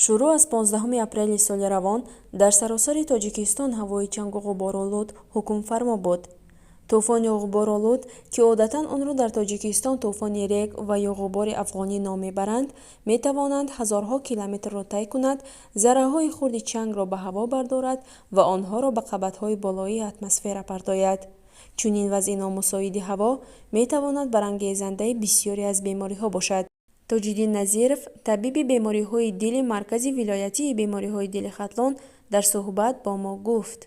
шуруъ аз 15 апрели соли равон дар саросари тоҷикистон ҳавои чангу ғуборолуд ҳукмфармо буд. тӯфони ғуборолуд ки одатан онро дар тоҷикистон тӯфони рег ва ё ғубори афғонӣ ном мебаранд, метавонанд ҳазорҳо километрро тай кунад, зарраҳои хурди чангро ба ҳаво бардорад ва онҳоро ба қабатҳои болоии атмосфера партояд. чунин вазъи номусоиди ҳаво метавонад барангезандаи бисёре аз бемориҳо бошад. тоҷиддин назиров, табиби бемориҳои дили маркази вилоятии бемориҳои дили хатлон, дар суҳбат бо мо гуфт: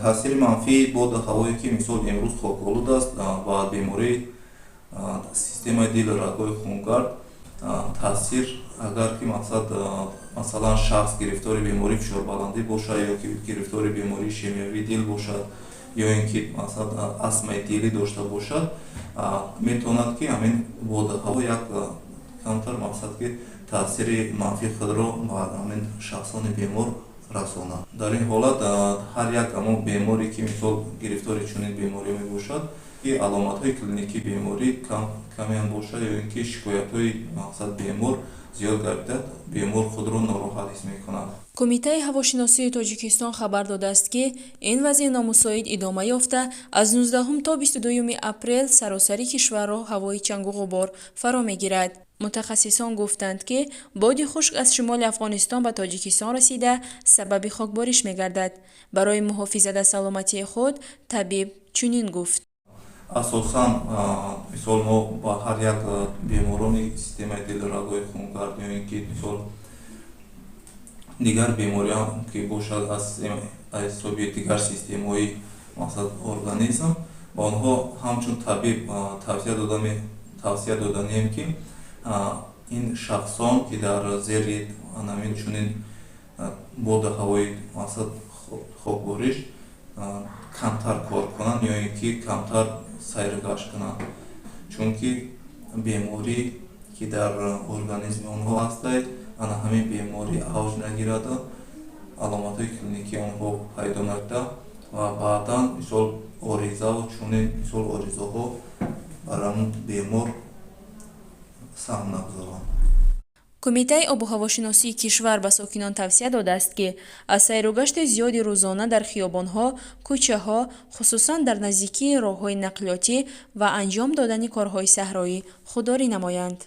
таъсири манфии бод ҳавое ки мисол имрӯз хоколуд аст ва бемории системаи дил рагҳои хунгард таъсир, агар ки масалан шахс гирифтори бемории фишорбаландӣ бошад ё ки гирифтори бемории шемиявии дил бошад ё ин ки масалан астмаи дилӣ дошта бошад, метавонад ки ҳамин бодаҳаво як камтар мақсад ки таъсири манфии худро ба ҳамин шахсони бемор расонад. дар ин ҳолат ҳар як ҳамон беморе ки мисол гирифтори чунин бемориҳо мебошад, ки аломатҳои клиникии беморӣ камеам бошад ё ин ки шикоятҳои мақсад бемор зиёд гардид, бемор худро нороҳат ҳис мекунад. кумитаи ҳавошиносии тоҷикистон хабар додааст, ки ин вазъи номусоид идома ёфта, аз 19 то 22 апрел саросари кишварро ҳавои чангу ғубор фаро мегирад. мутахассисон гуфтанд, ки боди хушк аз шимоли Афғонистон ба Тоҷикистон расида сабаби хокбориш мегардад. барои муҳофизат аз саломатии худ, табиб чунин гуфт: асосан мисол мо ба ҳар як беморони системаи дилрагҳои хунгард ё ин ки мисол дигар бемориҳо ки бошад аз ҳисоби дигар системаҳои мақсад организм, ба онҳо ҳамчун табиб тавсия доданем ки ин шахсон ки дар зери намин чунин бода ҳавои мақсад хокбориш камтар кор кунанд ё ин ки камтар сайргашт кунанд, чунки беморӣ ки дар организми онҳо ҳастад, ана ҳамин беморӣ авҷ нагирада, аломатҳои клиникии онҳо пайдо накарда ва баъдан мисол оризаву чунин мисол оризаҳо бар ҳамон бемор сам нагузоранд. кумитаи обуҳавошиносии кишвар ба сокинон тавсия додааст, ки аз сайругашти зиёди рӯзона дар хиёбонҳо, кӯчаҳо, хусусан дар наздикии роҳҳои нақлиётӣ ва анҷом додани корҳои саҳроӣ худдорӣ намоянд.